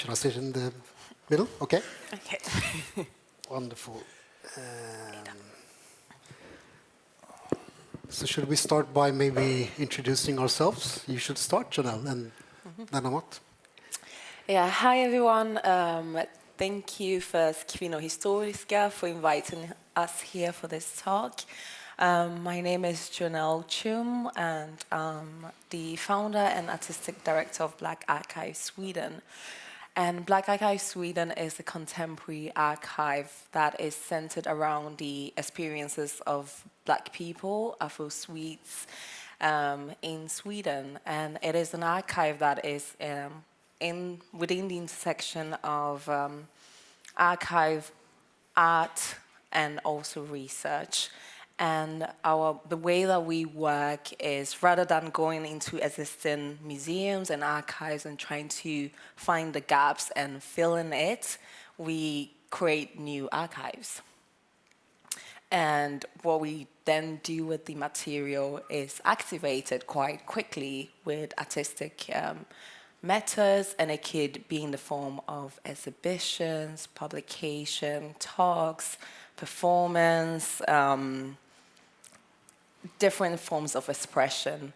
Should I sit in the middle? Okay. Okay. Wonderful. So should we start by maybe introducing ourselves? You should start, Janelle, and then Amat. Yeah, hi everyone. Thank you first Kvinnohistoriska for inviting us here for this talk. My name is Janelle Chum and I'm the founder and artistic director of Black Archive Sweden. And Black Archive Sweden is a contemporary archive that is centered around the experiences of Black people, Afro-Swedes, in Sweden. And it is an archive that is within the intersection of archive, art, and also research. And the way that we work is, rather than going into existing museums and archives and trying to find the gaps and fill in it, we create new archives. And what we then do with the material is activate it quite quickly with artistic methods, and it could be in the form of exhibitions, publication, talks, performance, different forms of expression,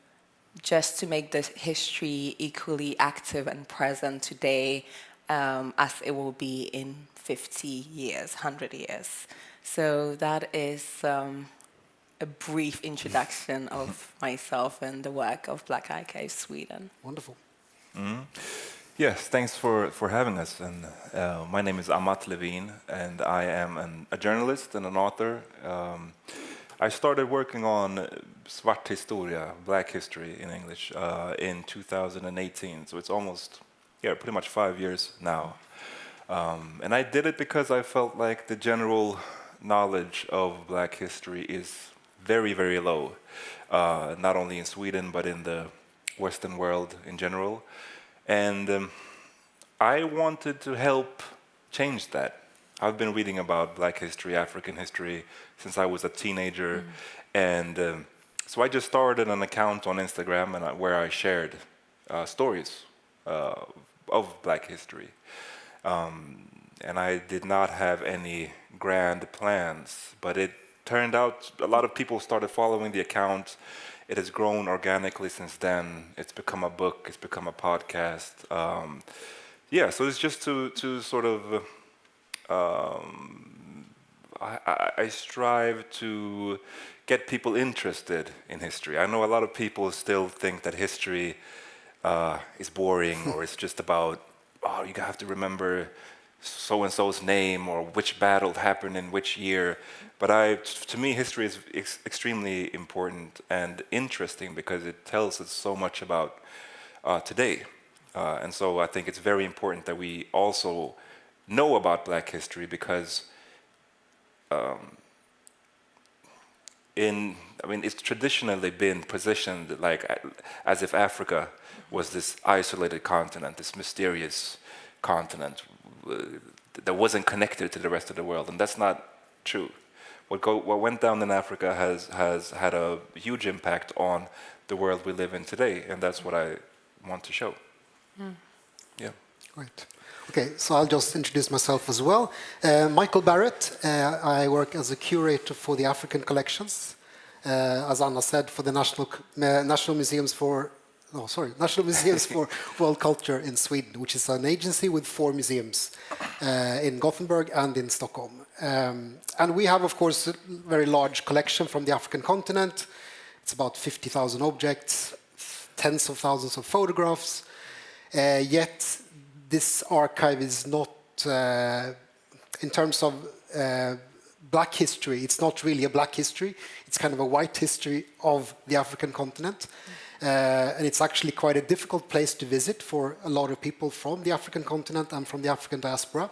just to make the history equally active and present today as it will be in 50 years, 100 years. So that is a brief introduction of myself and the work of Black Archive Sweden. Wonderful. Mm-hmm. Yes, thanks for having us. And my name is Amat Levin, and I am a journalist and an author. I started working on Svart Historia, Black History in English, in 2018. So it's almost, pretty much 5 years now. And I did it because I felt like the general knowledge of Black history is very, very low, not only in Sweden, but in the Western world in general. And I wanted to help change that. I've been reading about Black history, African history, since I was a teenager. And so I just started an account on Instagram where I shared stories of Black history. And I did not have any grand plans, but it turned out a lot of people started following the account. It has grown organically since then. It's become a book, it's become a podcast. So it's just to sort of, I strive to get people interested in history. I know a lot of people still think that history is boring or it's just about, you have to remember so-and-so's name or which battle happened in which year. But to me, history is extremely important and interesting because it tells us so much about today. And so I think it's very important that we also know about Black history because it's traditionally been positioned like as if Africa was this isolated continent, this mysterious continent that wasn't connected to the rest of the world, and that's not true. What went down in Africa has had a huge impact on the world we live in today, and that's what I want to show. Yeah. Great. Okay, so I'll just introduce myself as well. Michael Barrett. I work as a curator for the African collections, as Anna said, for the National Museums for World Culture in Sweden, which is an agency with 4 museums in Gothenburg and in Stockholm. And we have, of course, a very large collection from the African continent. It's about 50,000 objects, tens of thousands of photographs. Yet this archive is not, in terms of Black history, it's not really a Black history. It's kind of a white history of the African continent. And it's actually quite a difficult place to visit for a lot of people from the African continent and from the African diaspora.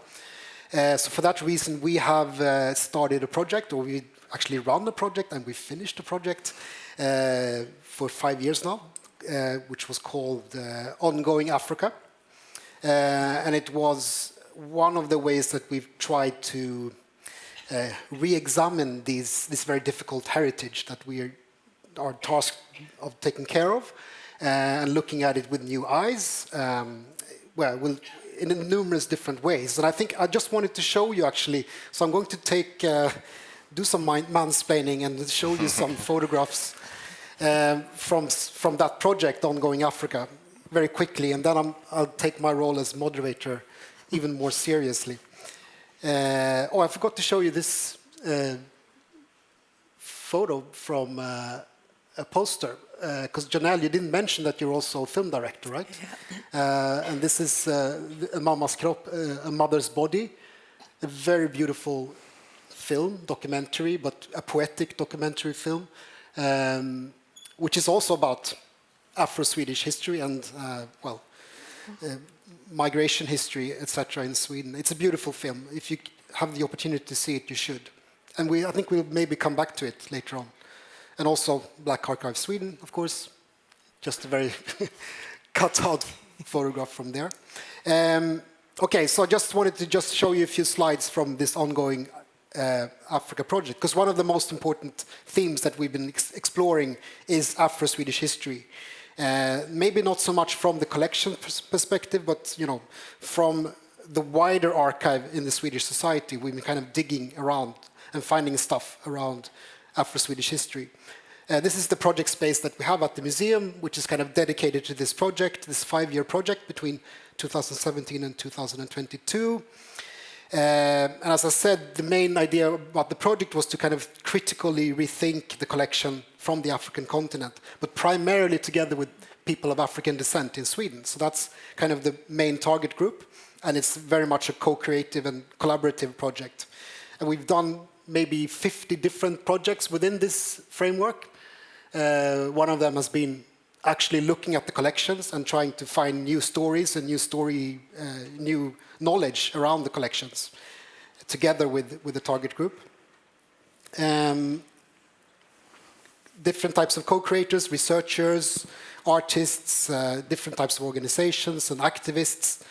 So for that reason, we have started a project, or we actually run a project, and we finished a project for 5 years now, which was called Ongoing Africa. And it was one of the ways that we've tried to re-examine this very difficult heritage that we are tasked of taking care of, and looking at it with new eyes. in numerous different ways. And I think I just wanted to show you actually. So I'm going to do some mansplaining and show you some photographs from that project, Ongoing Africa, very quickly, and then I'll take my role as moderator even more seriously. I forgot to show you this photo from a poster, because Janelle, you didn't mention that you're also a film director, right? Yeah. And this is A Mammas Kropp, A Mother's Body, a very beautiful film, documentary, but a poetic documentary film, which is also about Afro-Swedish history and, migration history, etc. in Sweden. It's a beautiful film. If you have the opportunity to see it, you should. And I think we'll maybe come back to it later on. And also Black Archive Sweden, of course, just a very cut-out photograph from there. Okay, so I just wanted to show you a few slides from this ongoing Africa project, because one of the most important themes that we've been exploring is Afro-Swedish history. Maybe not so much from the collection perspective, but from the wider archive in the Swedish society. We've been kind of digging around and finding stuff around Afro-Swedish history. This is the project space that we have at the museum, which is kind of dedicated to this project, this 5-year project between 2017 and 2022. And as I said, the main idea about the project was to kind of critically rethink the collection from the African continent, but primarily together with people of African descent in Sweden. So that's kind of the main target group, and it's very much a co-creative and collaborative project. And we've done maybe 50 different projects within this framework. One of them has been actually looking at the collections and trying to find new stories and new knowledge around the collections together with the target group. Different types of co-creators, researchers, artists, different types of organizations and activists,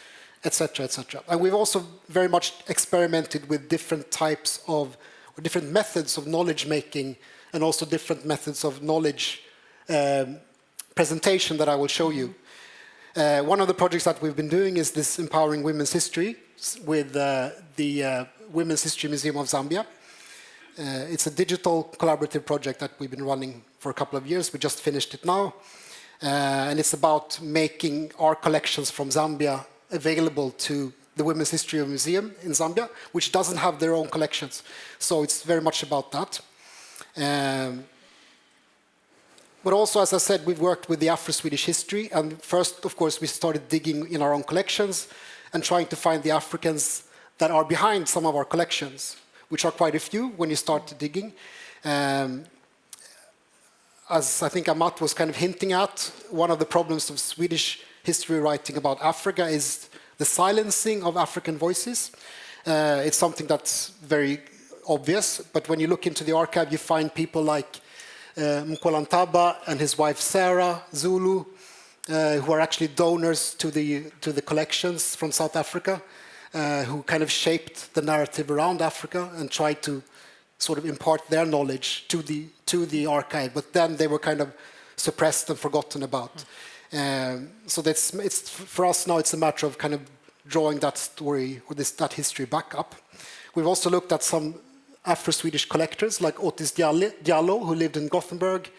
etc., etc. And we've also very much experimented with different types of, or different methods of knowledge making, and also different methods of knowledge presentation that I will show you. One of the projects that we've been doing is this Empowering Women's History with the Women's History Museum of Zambia. It's a digital collaborative project that we've been running for a couple of years. We just finished it now. And it's about making our collections from Zambia available to the Women's History Museum in Zambia, which doesn't have their own collections. So it's very much about that. But also, as I said, we've worked with the Afro-Swedish history. And first, of course, we started digging in our own collections and trying to find the Africans that are behind some of our collections, which are quite a few when you start digging. As I think Amat was kind of hinting at, one of the problems of Swedish history writing about Africa is the silencing of African voices. It's something that's very obvious, but when you look into the archive, you find people like Mkolantaba and his wife Sarah Zulu, who are actually donors to the collections from South Africa, who kind of shaped the narrative around Africa and tried to sort of impart their knowledge to the archive, but then they were kind of suppressed and forgotten about. So it's for us now, it's a matter of kind of drawing that story or that history back up. We've also looked at some Afro-Swedish collectors like Otis Diallo, who lived in Gothenburg,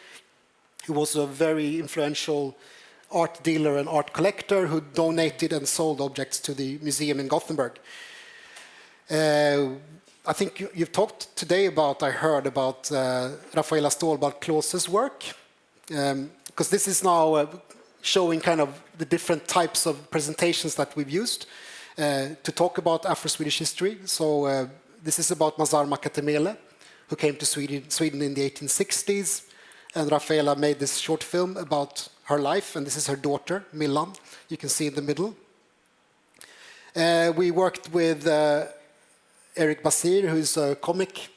who was a very influential art dealer and art collector who donated and sold objects to the museum in Gothenburg. I think you've talked today about, I heard about Rafaela Stålbart-Klåse's work, because this is now showing kind of the different types of presentations that we've used to talk about Afro-Swedish history. So this is about Mazar Makatemele, who came to Sweden in the 1860s, and Rafaela made this short film about her life, and this is her daughter, Millan, you can see in the middle. We worked with Eric Basir, who's a comic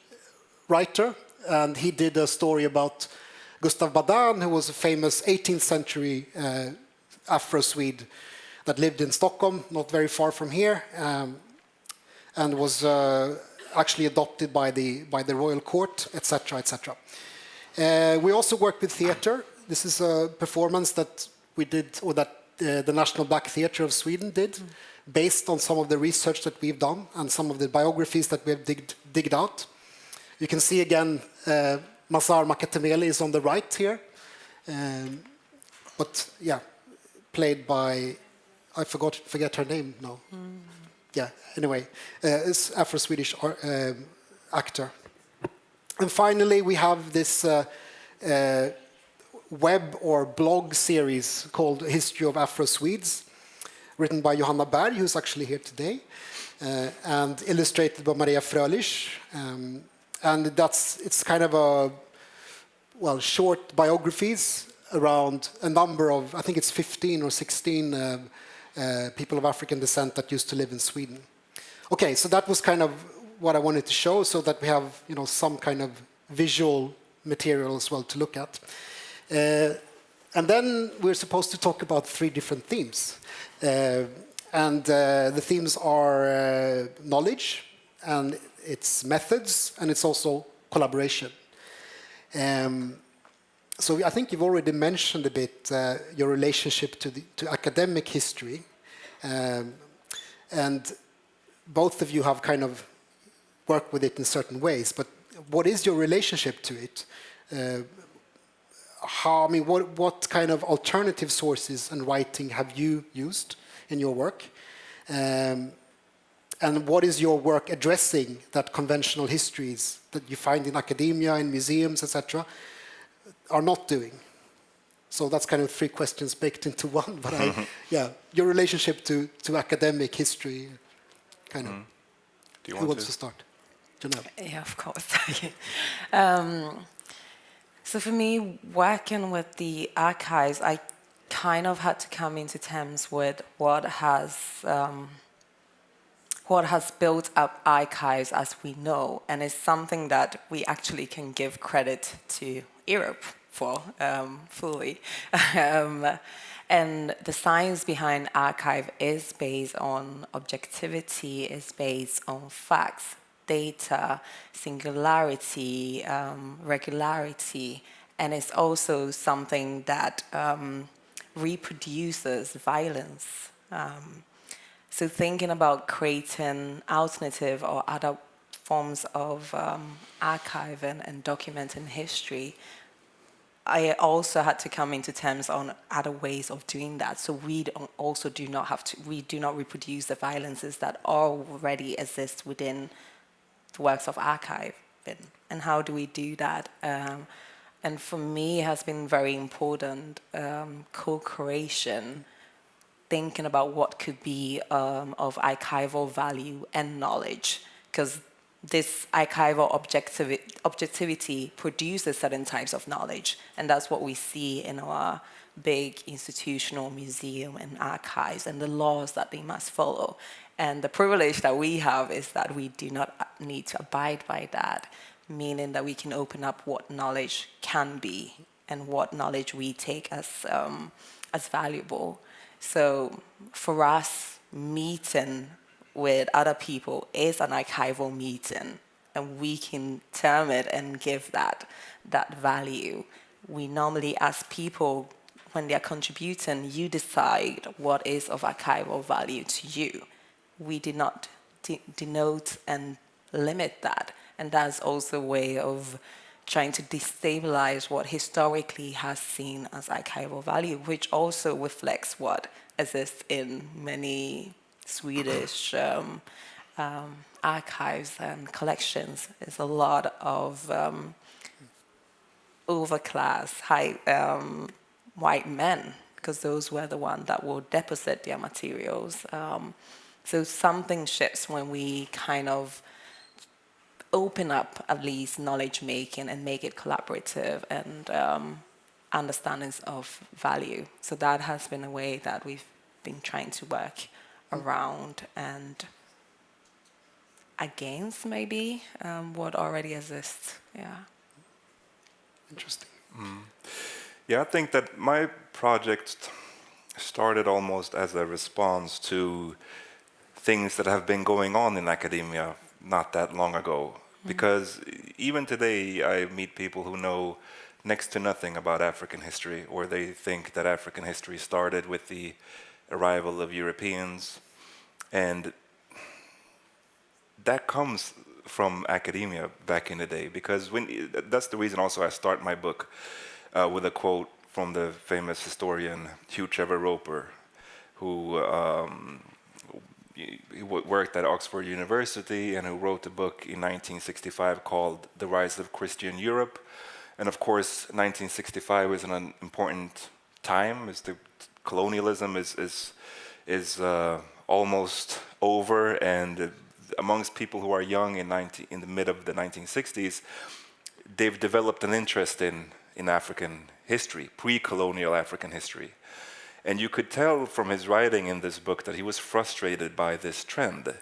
writer, and he did a story about Gustav Badan, who was a famous 18th century Afro-Swede that lived in Stockholm, not very far from here, and was actually adopted by the royal court, etc., etc. We also worked with theater. This is a performance that we did, or that the National Black Theatre of Sweden did, based on some of the research that we've done and some of the biographies that we've digged out. You can see again, Masar Makatemeli is on the right here. But yeah, played by, I forget her name now. Yeah, anyway, it's Afro-Swedish actor. And finally, we have this web or blog series called History of Afro-Swedes, written by Johanna Berg, who's actually here today, and illustrated by Maria Frölich. And it's kind of short biographies around a number of, I think it's 15 or 16 people of African descent that used to live in Sweden. Okay, so that was kind of what I wanted to show, so that we have some kind of visual material as well to look at. And then we're supposed to talk about 3 different themes. And the themes are knowledge, and it's methods, and it's also collaboration. So I think you've already mentioned a bit your relationship to academic history. And both of you have kind of worked with it in certain ways, but what is your relationship to it? What kind of alternative sources and writing have you used in your work? And what is your work addressing that conventional histories that you find in academia, in museums, etc., are not doing? So that's kind of 3 questions baked into one. But your relationship to academic history, kind of. Do you Who wants to start? Janelle. Yeah, of course. So for me, working with the archives, I kind of had to come into terms with what has built up archives as we know, and it's something that we actually can give credit to Europe for fully. And the science behind archive is based on objectivity, is based on facts, data, singularity, regularity, and it's also something that reproduces violence. So thinking about creating alternative or other forms of archiving and documenting history, I also had to come into terms on other ways of doing that. So we do not reproduce the violences that already exist within the works of archiving. And how do we do that? And for me, it has been very important, co-creation, thinking about what could be of archival value and knowledge, because this archival objectivity produces certain types of knowledge, and that's what we see in our big institutional museum and archives and the laws that they must follow. And the privilege that we have is that we do not need to abide by that, meaning that we can open up what knowledge can be and what knowledge we take as valuable. So for us, meeting with other people is an archival meeting, and we can term it and give that value. We normally ask people, when they are contributing, you decide what is of archival value to you. We did not denote and limit that, and that's also a way of trying to destabilize what historically has seen as archival value, which also reflects what exists in many Swedish archives and collections. Is a lot of overclass, white men, because those were the ones that will deposit their materials. So something shifts when we kind of open up at least knowledge making and make it collaborative and understandings of value. So that has been a way that we've been trying to work around and against maybe what already exists. Yeah. Interesting. Yeah, I think that my project started almost as a response to things that have been going on in academia not that long ago. Because even today I meet people who know next to nothing about African history, or they think that African history started with the arrival of Europeans. And that comes from academia back in the day, because that's the reason also I start my book with a quote from the famous historian Hugh Trevor Roper, who he worked at Oxford University and who wrote a book in 1965 called The Rise of Christian Europe. And of course, 1965 is an important time. As the colonialism is almost over, and amongst people who are young in the mid of the 1960s, they've developed an interest in African history, pre-colonial African history. And you could tell from his writing in this book that he was frustrated by this trend.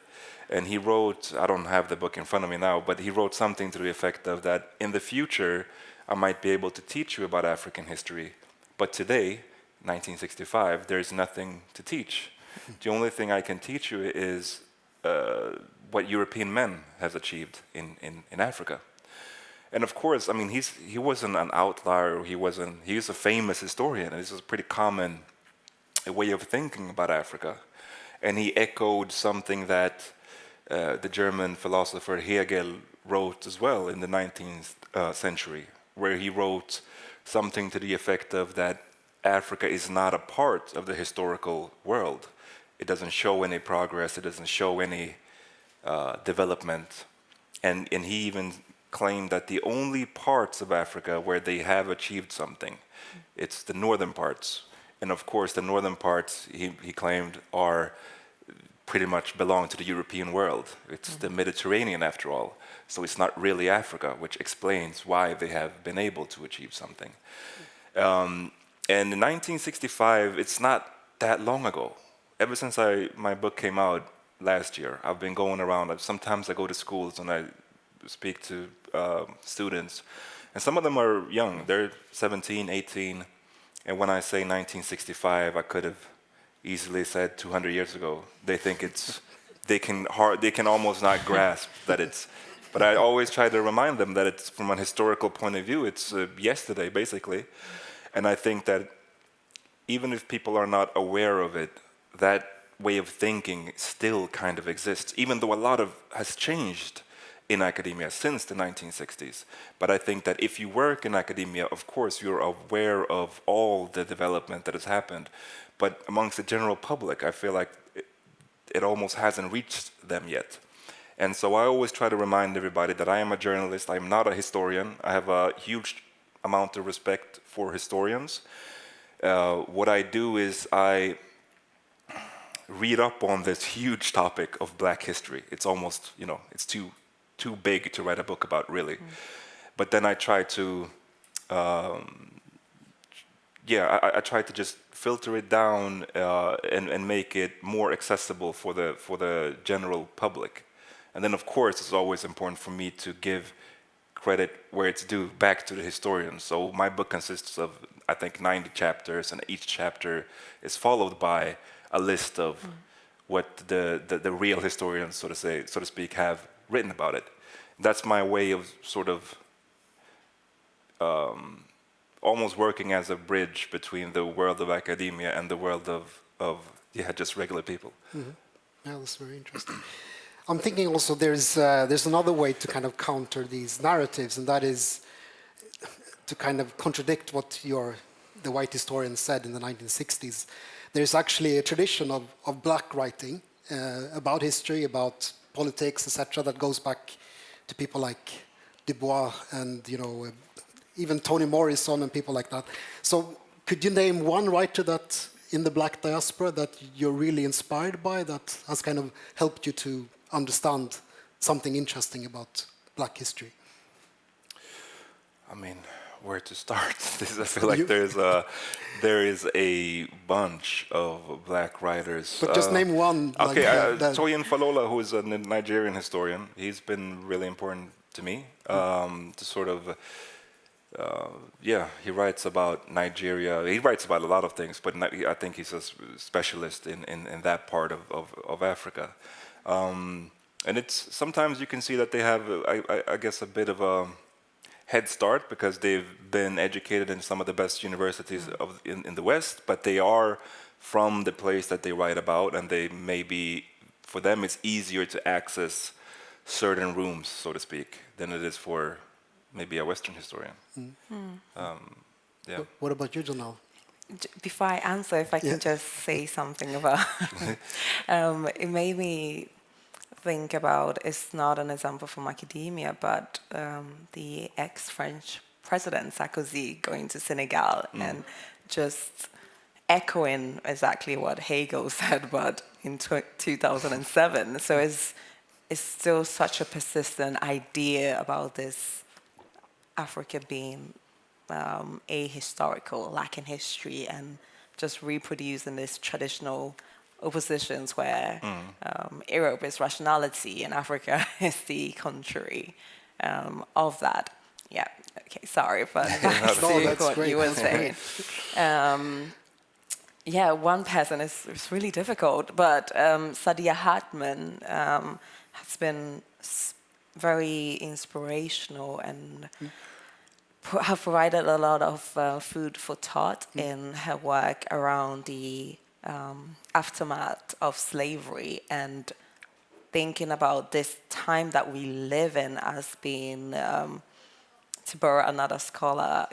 And he wrote, I don't have the book in front of me now, but he wrote something to the effect of that, in the future, I might be able to teach you about African history, but today, 1965, there's nothing to teach. The only thing I can teach you is what European men have achieved in Africa. And of course, I mean, he wasn't an outlier. He was a famous historian, and this was a pretty common way of thinking about Africa. And he echoed something that the German philosopher Hegel wrote as well in the 19th century, where he wrote something to the effect of that Africa is not a part of the historical world. It doesn't show any progress. It doesn't show any development. And he even claimed that the only parts of Africa where they have achieved something, it's the northern parts. And of course, the northern parts, he claimed, are pretty much belong to the European world. It's the Mediterranean, after all. So it's not really Africa, which explains why they have been able to achieve something. And in 1965, it's not that long ago. Ever since my book came out last year, I've been going around. Sometimes I go to schools and I speak to students, and some of them are young. They're 17, 18. And when I say 1965, I could have easily said 200 years ago. They think they can almost not grasp that it's. But I always try to remind them that it's, from a historical point of view, it's yesterday basically. And I think that even if people are not aware of it, that way of thinking still kind of exists, even though a lot has changed in academia since the 1960s. But I think that if you work in academia, of course, you're aware of all the development that has happened. But amongst the general public, I feel like it almost hasn't reached them yet. And so I always try to remind everybody that I am a journalist. I'm not a historian. I have a huge amount of respect for historians. What I do is I read up on this huge topic of Black history. It's almost, it's too big to write a book about, really. But then I try to, I try to just filter it down and make it more accessible for the general public. And then, of course, it's always important for me to give credit where it's due, back to the historians. So my book consists of, I think, 90 chapters, and each chapter is followed by a list of what the real historians, so to speak, have written about it. That's my way of sort of almost working as a bridge between the world of academia and the world of just regular people. Mm-hmm. Yeah, that's very interesting. I'm thinking also there's another way to kind of counter these narratives, and that is to kind of contradict what the white historian said in the 1960s. There's actually a tradition of Black writing about history, about politics, etc., that goes back to people like Du Bois and even Toni Morrison and people like that. So could you name one writer that in the Black diaspora that you're really inspired by, that has kind of helped you to understand something interesting about Black history? I mean, where to start? I feel like there is a bunch of Black writers. But just name one. Okay, Toyin Falola, who is a Nigerian historian, he's been really important to me to sort of, he writes about Nigeria. He writes about a lot of things, but I think he's a specialist in that part of Africa. And it's sometimes you can see that they have, I guess, a bit of a head start because they've been educated in some of the best universities in the West, but they are from the place that they write about, and they maybe, for them, it's easier to access certain rooms, so to speak, than it is for maybe a Western historian. Yeah. What about you, Janelle? Before I answer, if I can just say something about it made me think about, it's not an example from academia, but the ex-French president Sarkozy going to Senegal and just echoing exactly what Hegel said, but in 2007. So it's still such a persistent idea about this Africa being ahistorical, lacking history, and just reproducing these traditional oppositions where Europe is rationality and Africa is the contrary of that. Yeah, okay, sorry, but back to what great. you were saying. Yeah, one person is really difficult, but Saidiya Hartman has been very inspirational and have provided a lot of food for thought in her work around the aftermath of slavery and thinking about this time that we live in as being, to borrow another scholar,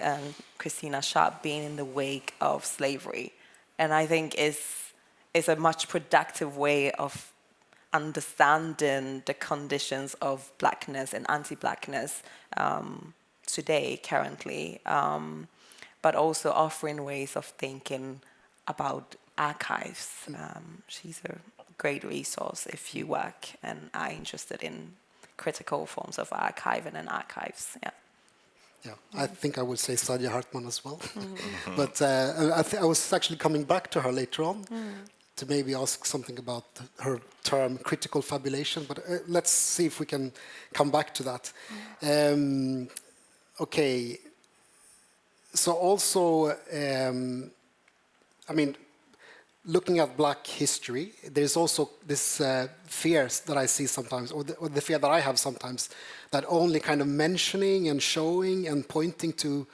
Christina Sharp, being in the wake of slavery. And I think is a much productive way of understanding the conditions of blackness and anti-blackness today, currently, but also offering ways of thinking about archives. She's a great resource if you work and are interested in critical forms of archiving and archives. Yeah. Yeah, I think I would say Saidiya Hartman as well. But I was actually coming back to her later on to maybe ask something about her term critical fabulation, but let's see if we can come back to that. Okay, so also, I mean, looking at black history, there's also this fear that I see sometimes, or the fear that I have sometimes, that only kind of mentioning and showing and pointing to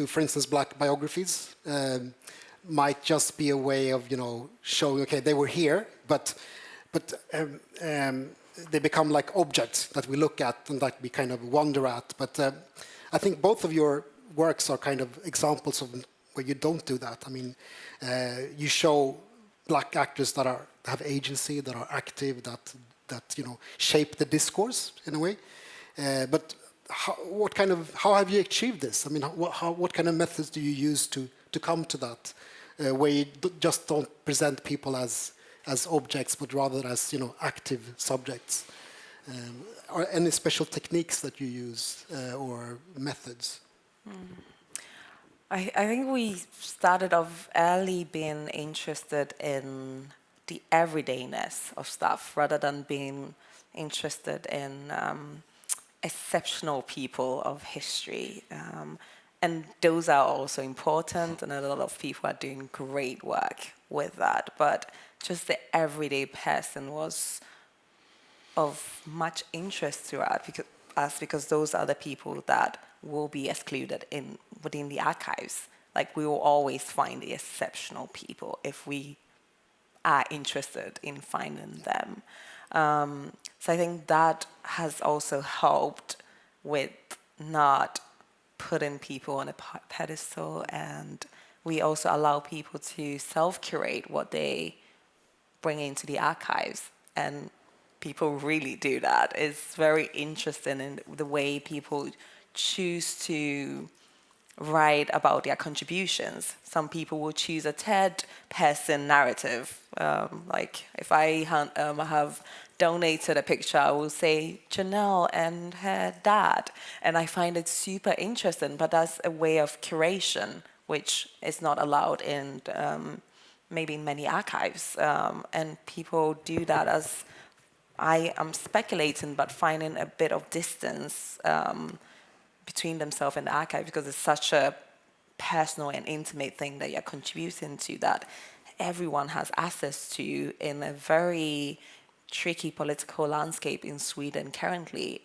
for instance, black biographies might just be a way of, showing, okay, they were here, but they become like objects that we look at and that we kind of wonder at. But I think both of your works are kind of examples of where you don't do that. I mean, you show black actors that have agency, that are active, that shape the discourse in a way. But how have you achieved this? I mean, what kind of methods do you use to come to that, where you just don't present people as objects, but rather as active subjects? Are any special techniques that you use or methods? I think we started off early being interested in the everydayness of stuff rather than being interested in exceptional people of history. And those are also important, and a lot of people are doing great work with that. But just the everyday person was of much interest to us because those are the people that will be excluded within the archives. Like, we will always find the exceptional people if we are interested in finding them. So I think that has also helped with not putting people on a pedestal, and we also allow people to self-curate what they bring into the archives, and people really do that. It's very interesting in the way people choose to write about their contributions. Some people will choose a third-person narrative. Like, if I have donated a picture, I will say Janelle and her dad. And I find it super interesting, but that's a way of curation, which is not allowed in maybe in many archives. And people do that as, I am speculating, but finding a bit of distance between themselves and the archive, because it's such a personal and intimate thing that you're contributing to that everyone has access to in a very tricky political landscape in Sweden currently.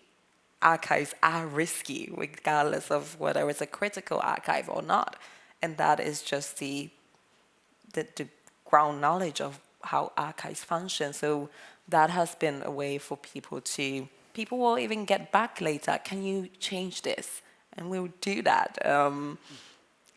archives are risky, regardless of whether it's a critical archive or not. And that is just the ground knowledge of how archives function. So that has been a way for people will even get back later. Can you change this? And we'll do that.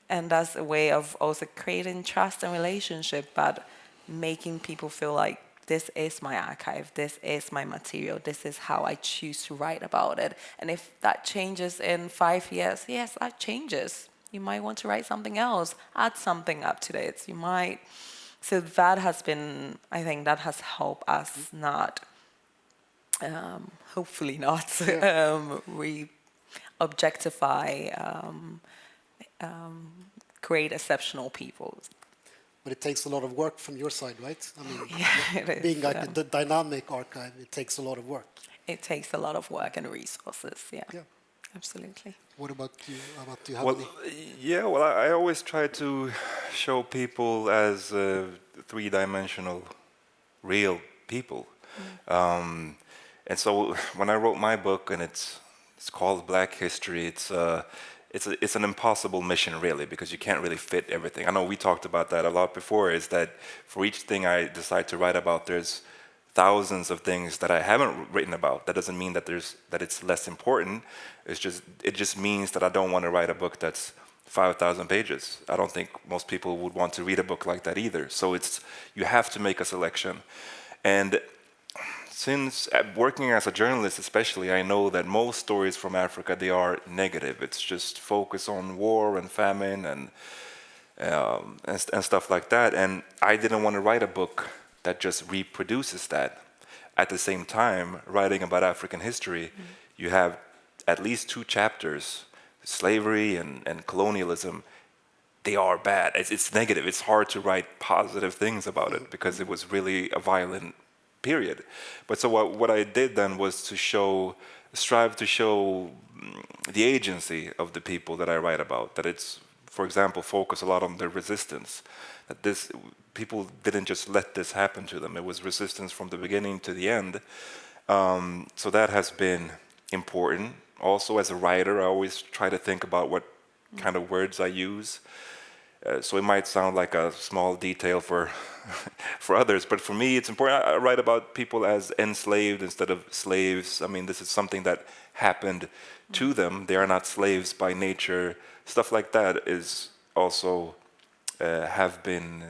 And that's a way of also creating trust and relationship, but making people feel like this is my archive, this is my material, this is how I choose to write about it. And if that changes in 5 years, yes, that changes. You might want to write something else, add something up to it. You might. So that has been, I think that has helped us not, hopefully not, objectify great exceptional people. But it takes a lot of work from your side, right? I mean, Yeah, it is, being like the dynamic archive, it takes a lot of work. It takes a lot of work and resources, yeah. Absolutely. What about you? Do you have Well, any? yeah, well, I always try to show people as three-dimensional, real people. And so when I wrote my book, and it's called Black History, it's an impossible mission, really, because you can't really fit everything. I know we talked about that a lot before, is that for each thing I decide to write about, there's thousands of things that I haven't written about. That doesn't mean that it's less important. It just means that I don't want to write a book that's 5,000 pages. I don't think most people would want to read a book like that either. So you have to make a selection. And since working as a journalist especially, I know that most stories from Africa, they are negative. It's just focus on war and famine and stuff like that. And I didn't want to write a book that just reproduces that. At the same time, writing about African history, you have at least 2 chapters, slavery and colonialism. They are bad. It's negative. It's hard to write positive things about it because it was really a violent period. But so what I did then was to strive to show the agency of the people that I write about, that it's, for example, focus a lot on their resistance, that people didn't just let this happen to them. It was resistance from the beginning to the end. So that has been important. Also, as a writer, I always try to think about what kind of words I use. So it might sound like a small detail for others, but for me, it's important. I write about people as enslaved instead of slaves. I mean, this is something that happened to them. They are not slaves by nature. Stuff like that is also have been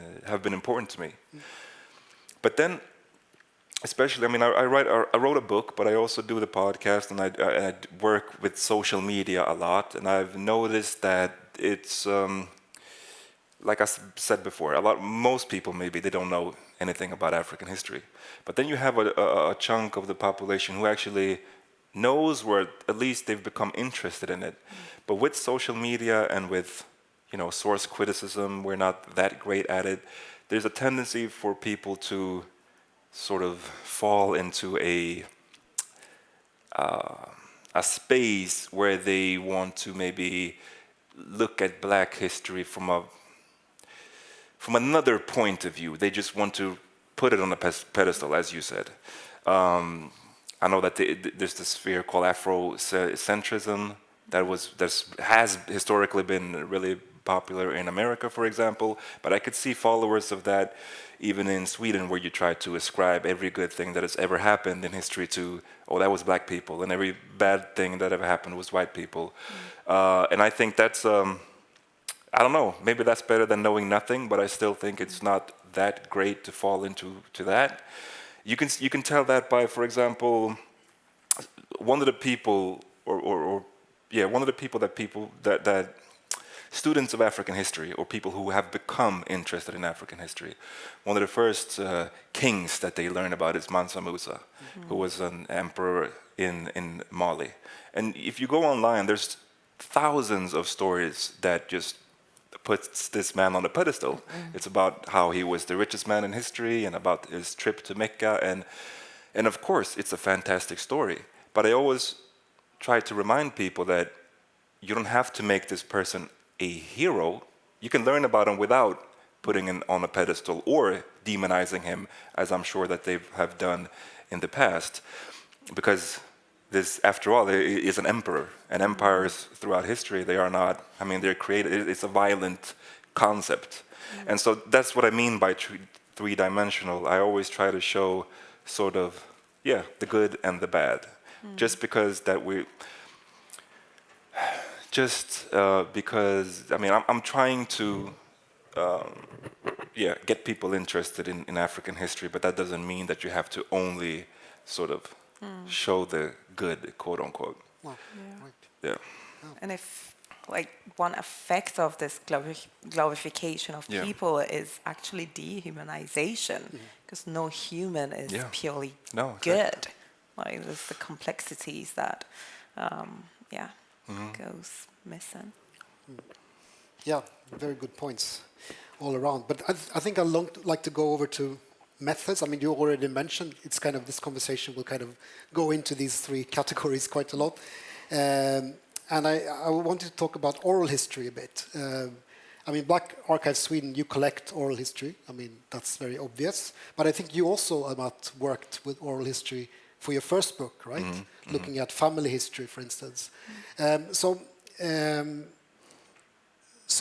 important to me. But then, especially, I mean, I wrote a book, but I also do the podcast, and I work with social media a lot, and I've noticed that it's like I said before, most people maybe they don't know anything about African history, but then you have a chunk of the population who actually knows, where at least they've become interested in it. But with social media and with source criticism, we're not that great at it. There's a tendency for people to sort of fall into a space where they want to maybe look at Black history from another point of view. They just want to put it on a pedestal, as you said. I know that there's this sphere called Afro-centrism that has historically been really popular in America, for example, but I could see followers of that even in Sweden, where you try to ascribe every good thing that has ever happened in history to, that was Black people, and every bad thing that ever happened was white people. And I think that's, I don't know, maybe that's better than knowing nothing, but I still think it's not that great to fall into that. You can tell that by, for example, one of the people that students of African history, or people who have become interested in African history, one of the first kings that they learn about is Mansa Musa, who was an emperor in Mali. And if you go online, there's thousands of stories that just puts this man on a pedestal. It's about how he was the richest man in history and about his trip to Mecca, and of course it's a fantastic story. But I always try to remind people that you don't have to make this person a hero. You can learn about him without putting him on a pedestal or demonizing him, as I'm sure that they have done in the past. Because this, after all, is an emperor. And empires throughout history, they are not, I mean, they're created, it's a violent concept. And so that's what I mean by three-dimensional. I always try to show sort of, yeah, the good and the bad. Just because that because, I mean, I'm trying to, get people interested in African history, but that doesn't mean that you have to only sort of show the good, quote unquote. Well, right. Yeah. And if, like, one effect of this glorification of people is actually dehumanization, because no human is purely good. Like, there's the complexities that, goes missing. Yeah, very good points all around. But I think I'd like to go over to methods. I mean, you already mentioned, it's kind of, this conversation will kind of go into these three categories quite a lot. And I wanted to talk about oral history a bit. I mean, Black Archive Sweden, you collect oral history. I mean, that's very obvious. But I think you also, Amat, worked with oral history for your first book, right? Looking at family history, for instance. So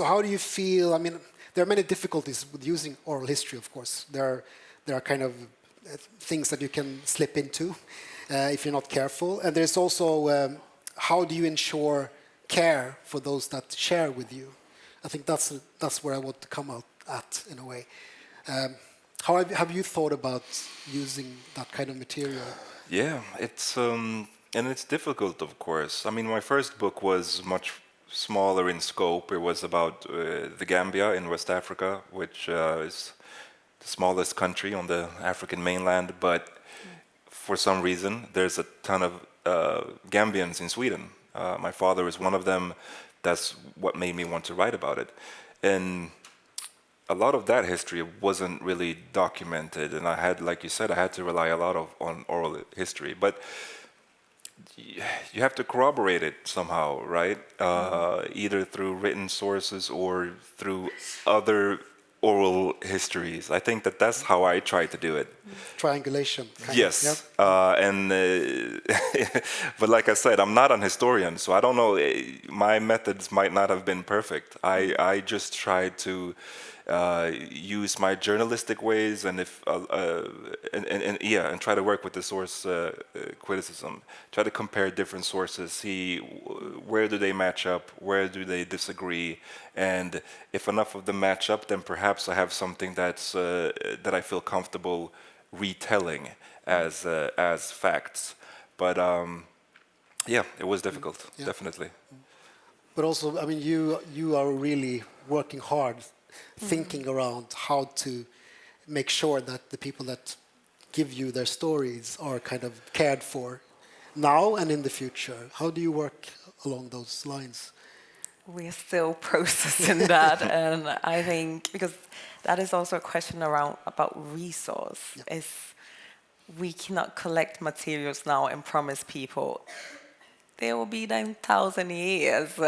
how do you feel? I mean, there are many difficulties with using oral history, of course. There are kind of things that you can slip into if you're not careful. And there's also how do you ensure care for those that share with you? I think that's where I want to come out at, in a way. How have you thought about using that kind of material? Yeah, it's difficult, of course. I mean, my first book was much smaller in scope. It was about the Gambia in West Africa, which is the smallest country on the African mainland. But for some reason, there's a ton of Gambians in Sweden. My father is one of them. That's what made me want to write about it. And a lot of that history wasn't really documented, and I had, like you said, I had to rely a lot on oral history. But you have to corroborate it somehow, right? Either through written sources or through other oral histories. I think that's how I try to do it. Triangulation. Yes. Of, yep. But like I said, I'm not an historian, so I don't know. My methods might not have been perfect. I just tried to use my journalistic ways and try to work with the source criticism. Try to compare different sources, see where do they match up, where do they disagree, and if enough of them match up, then perhaps I have something that's that I feel comfortable retelling as facts. But it was difficult, definitely. But also, I mean, you are really working hard, thinking around how to make sure that the people that give you their stories are kind of cared for now and in the future. How do you work along those lines? We're still processing that, and I think because that is also a question about resource. Is we cannot collect materials now and promise people they will be there in 1,000 years.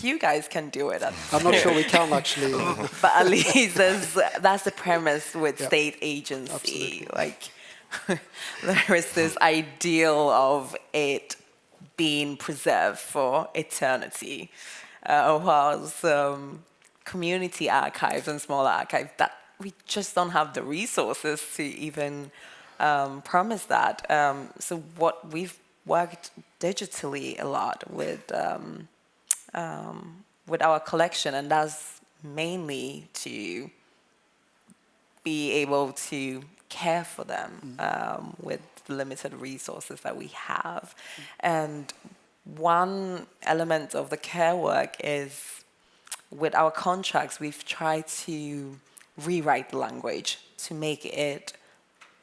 You guys can do it. I'm not sure we can actually. But at least that's the premise with state agency. Absolutely. Like there is this ideal of it being preserved for eternity, whilst community archives and small archives, that we just don't have the resources to even promise that. So what we've worked digitally a lot with our collection, and that's mainly to be able to care for them with the limited resources that we have. And one element of the care work is with our contracts, we've tried to rewrite the language to make it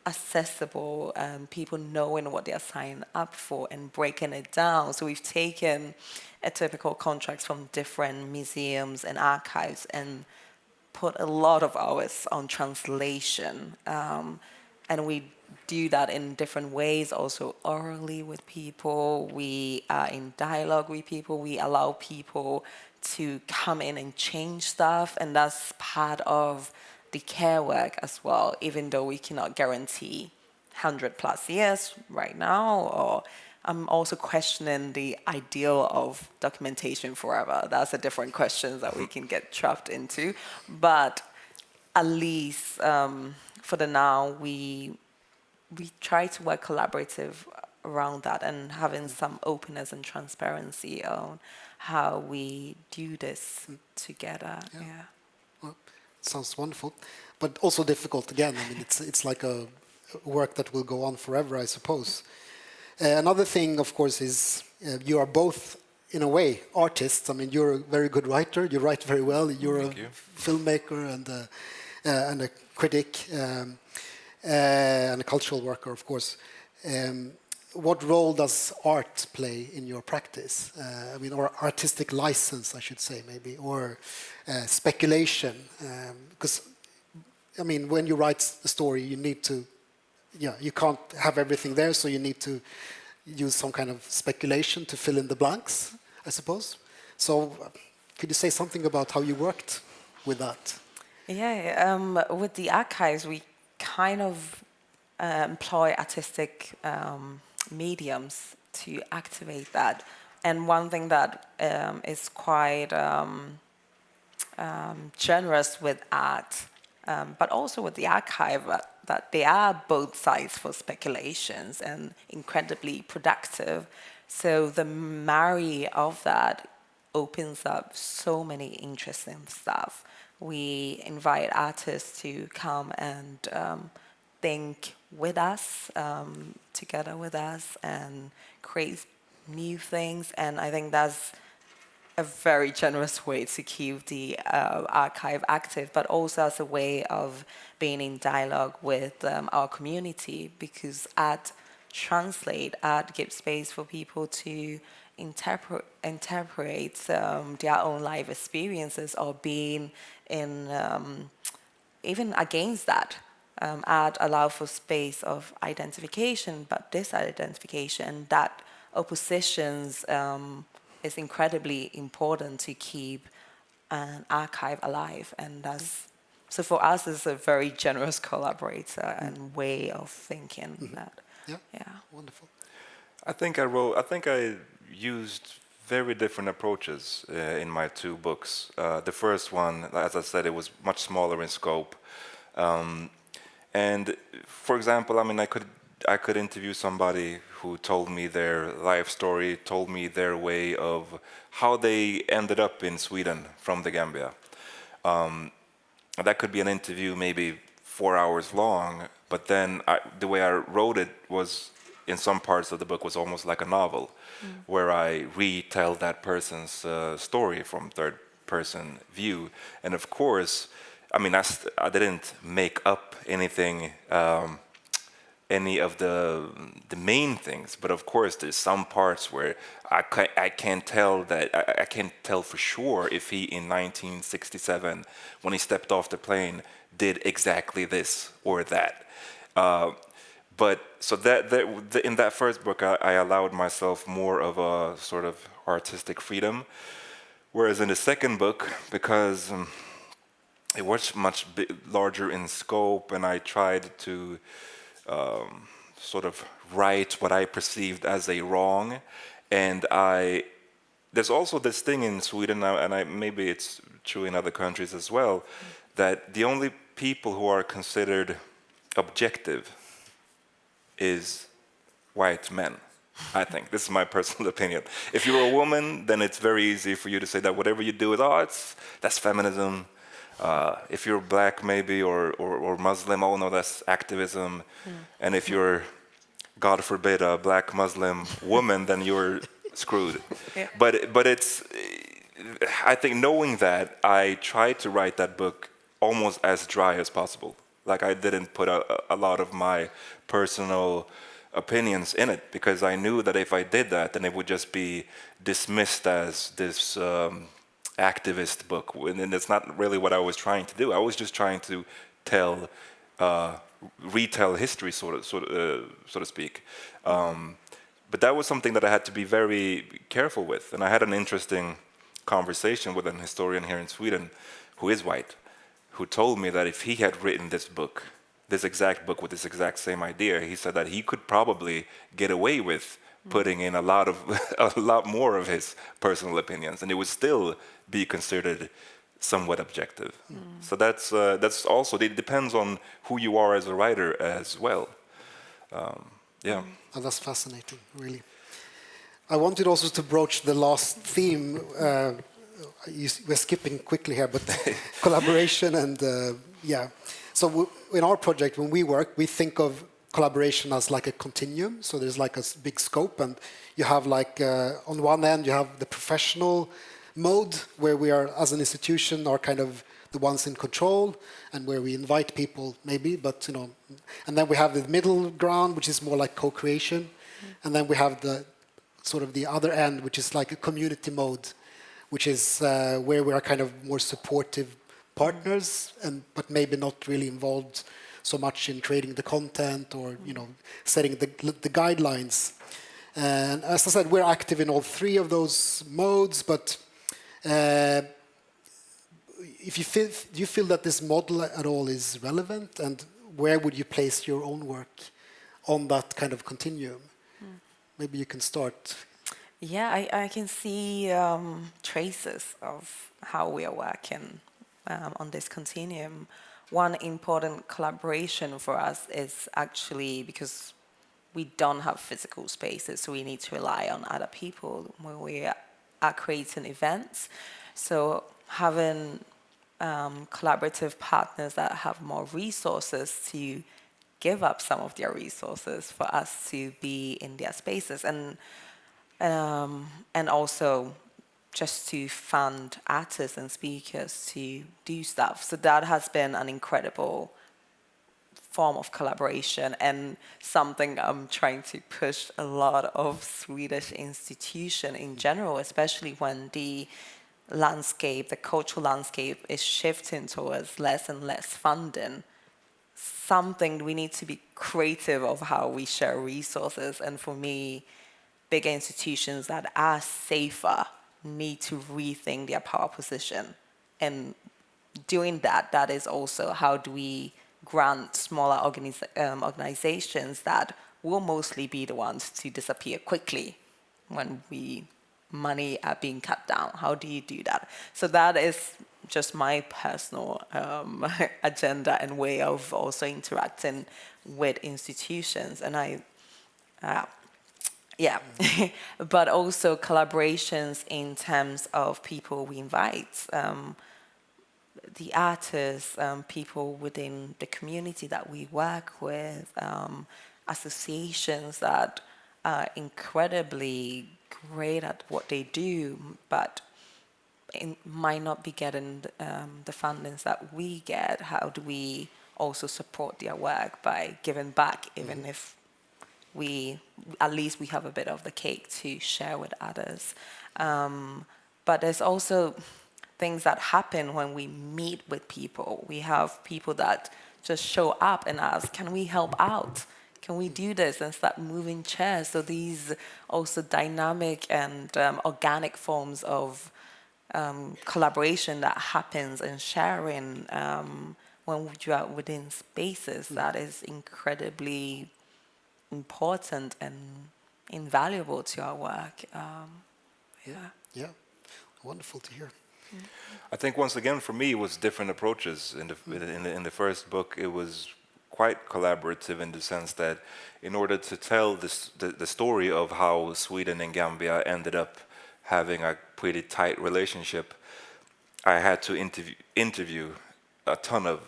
accessible and people knowing what they're signing up for and breaking it down. So we've taken a typical contracts from different museums and archives and put a lot of hours on translation. And we do that in different ways, also orally with people. We are in dialogue with people. We allow people to come in and change stuff, and that's part of the care work as well, even though we cannot guarantee 100+ years right now, or I'm also questioning the ideal of documentation forever. That's a different question that we can get trapped into. But at least for the now, we try to work collaborative around that and having some openness and transparency on how we do this together. Yeah. Well, sounds wonderful, but also difficult again. I mean, it's like a work that will go on forever, I suppose. Another thing, of course, is you are both, in a way, artists. I mean, you're a very good writer. You write very well. You're a filmmaker and a critic and a cultural worker, of course. What role does art play in your practice? I mean, or artistic license, I should say, maybe, or speculation. Because, I mean, when you write a story, you need to, you can't have everything there, so you need to use some kind of speculation to fill in the blanks, I suppose. So, could you say something about how you worked with that? Yeah, with the archives, we kind of employ artistic mediums to activate that. And one thing that is quite generous with art, but also with the archive, that they are both sides for speculations and incredibly productive. So the marry of that opens up so many interesting stuff. We invite artists to come and think with us, together with us, and create new things. And I think that's a very generous way to keep the archive active, but also as a way of being in dialogue with our community, because art translate, art gives space for people to interpret their own life experiences, or being in even against that. Art allows for space of identification, but disidentification, and that oppositions is incredibly important to keep an archive alive. And that's, so for us, it's a very generous collaborator and way of thinking that. Yeah, wonderful. I think I used very different approaches in my two books. The first one, as I said, it was much smaller in scope. And for example, I mean, I could interview somebody who told me their life story, told me their way of how they ended up in Sweden from the Gambia. That could be an interview maybe 4 hours long, but then the way I wrote it was, in some parts of the book, was almost like a novel, where I retell that person's story from third-person view. And of course, I mean, I didn't make up anything, any of the main things, but of course there's some parts where I can't tell that I can't tell for sure if he in 1967, when he stepped off the plane, did exactly this or that. But so that in that first book, I allowed myself more of a sort of artistic freedom, whereas in the second book, because it was much larger in scope, and I tried to sort of right what I perceived as a wrong. And there's also this thing in Sweden, and maybe it's true in other countries as well, that the only people who are considered objective is white men. I think this is my personal opinion. If you're a woman, then it's very easy for you to say that whatever you do is that's feminism. If you're black, maybe, or Muslim, oh no, that's activism. And if you're, God forbid, a black Muslim woman, then you're screwed. Yeah. But it's, I think knowing that, I tried to write that book almost as dry as possible. Like, I didn't put a lot of my personal opinions in it, because I knew that if I did that, then it would just be dismissed as this activist book, and it's not really what I was trying to do. I was just trying to retell history, so to speak. But that was something that I had to be very careful with. And I had an interesting conversation with an historian here in Sweden who is white, who told me that if he had written this book, this exact book with this exact same idea, he said that he could probably get away with putting in a lot more of his personal opinions, and it would still be considered somewhat objective. So that's also, it depends on who you are as a writer as well. Yeah. Oh, that's fascinating, really. I wanted also to broach the last theme. We're skipping quickly here, but collaboration and yeah. So in our project, when we work, we think of collaboration as like a continuum. So there's like a big scope, and you have like on one end you have the professional mode where we are, as an institution, are kind of the ones in control, and where we invite people maybe, but you know, and then we have the middle ground, which is more like co-creation, and then we have the sort of the other end, which is like a community mode, which is where we are kind of more supportive partners, but maybe not really involved so much in creating the content or setting the guidelines. And as I said, we're active in all three of those modes. But do you feel that this model at all is relevant? And where would you place your own work on that kind of continuum? Maybe you can start. Yeah, I can see traces of how we are working on this continuum. One important collaboration for us is actually because we don't have physical spaces, so we need to rely on other people when we are creating events. So having collaborative partners that have more resources to give up some of their resources for us to be in their spaces, and also just to fund artists and speakers to do stuff. So that has been an incredible form of collaboration, and something I'm trying to push a lot of Swedish institutions in general, especially when the landscape, the cultural landscape, is shifting towards less and less funding. Something we need to be creative of how we share resources, and for me, bigger institutions that are safer need to rethink their power position. And doing that is also how do we grant smaller organizations that will mostly be the ones to disappear quickly when money are being cut down. How do you do that? So that is just my personal agenda and way of also interacting with institutions. And but also collaborations in terms of people we invite, the artists, people within the community that we work with, associations that are incredibly great at what they do, but might not be getting the fundings that we get. How do we also support their work by giving back, even if at least we have a bit of the cake to share with others. But there's also things that happen when we meet with people. We have people that just show up and ask, can we help out? Can we do this? And start moving chairs. So these also dynamic and organic forms of collaboration that happens and sharing when you are within spaces that is incredibly important and invaluable to our work. Yeah, wonderful to hear. I think once again for me it was different approaches. In the first book it was quite collaborative in the sense that in order to tell the story of how Sweden and Gambia ended up having a pretty tight relationship, I had to interview a ton of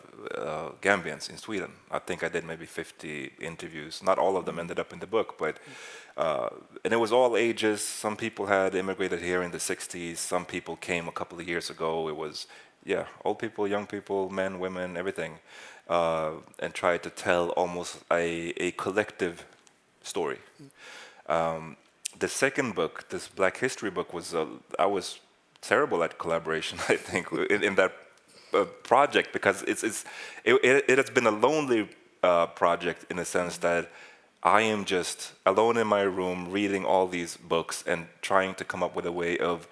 Gambians in Sweden. I think I did maybe 50 interviews. Not all of them ended up in the book, but and it was all ages. Some people had immigrated here in the 60s. Some people came a couple of years ago. It was, old people, young people, men, women, everything, and tried to tell almost a collective story. The second book, this Black History book, I was terrible at collaboration, I think, in that project, because it has been a lonely project in the sense that I am just alone in my room reading all these books and trying to come up with a way of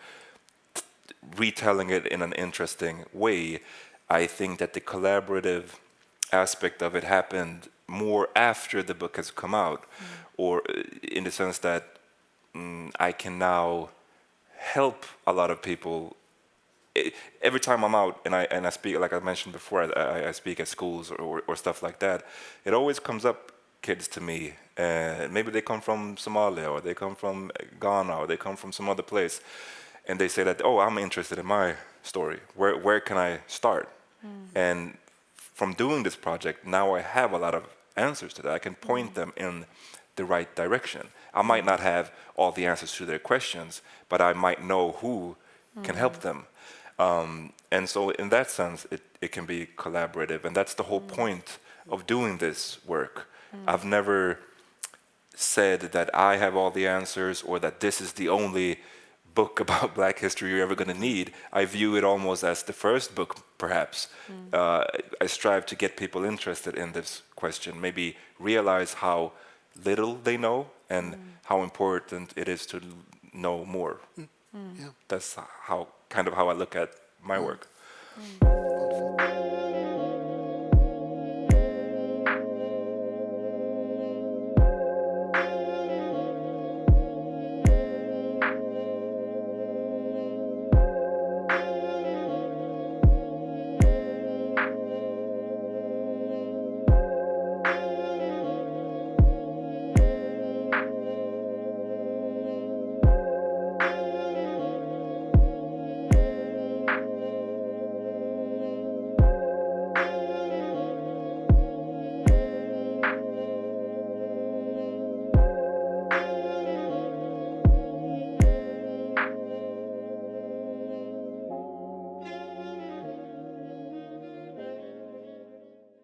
retelling it in an interesting way. I think that the collaborative aspect of it happened more after the book has come out, or in the sense that I can now help a lot of people. Every time I'm out and I speak, like I mentioned before, I speak at schools or stuff like that, it always comes up kids to me. Maybe they come from Somalia, or they come from Ghana, or they come from some other place, and they say that, oh, I'm interested in my story. Where can I start? And from doing this project, now I have a lot of answers to that. I can point them in the right direction. I might not have all the answers to their questions, but I might know who can help them. And so in that sense, it can be collaborative. And that's the whole point of doing this work. I've never said that I have all the answers, or that this is the only book about Black history you're ever going to need. I view it almost as the first book, perhaps. I strive to get people interested in this question, maybe realize how little they know and how important it is to know more. That's how I look at my work. Wonderful.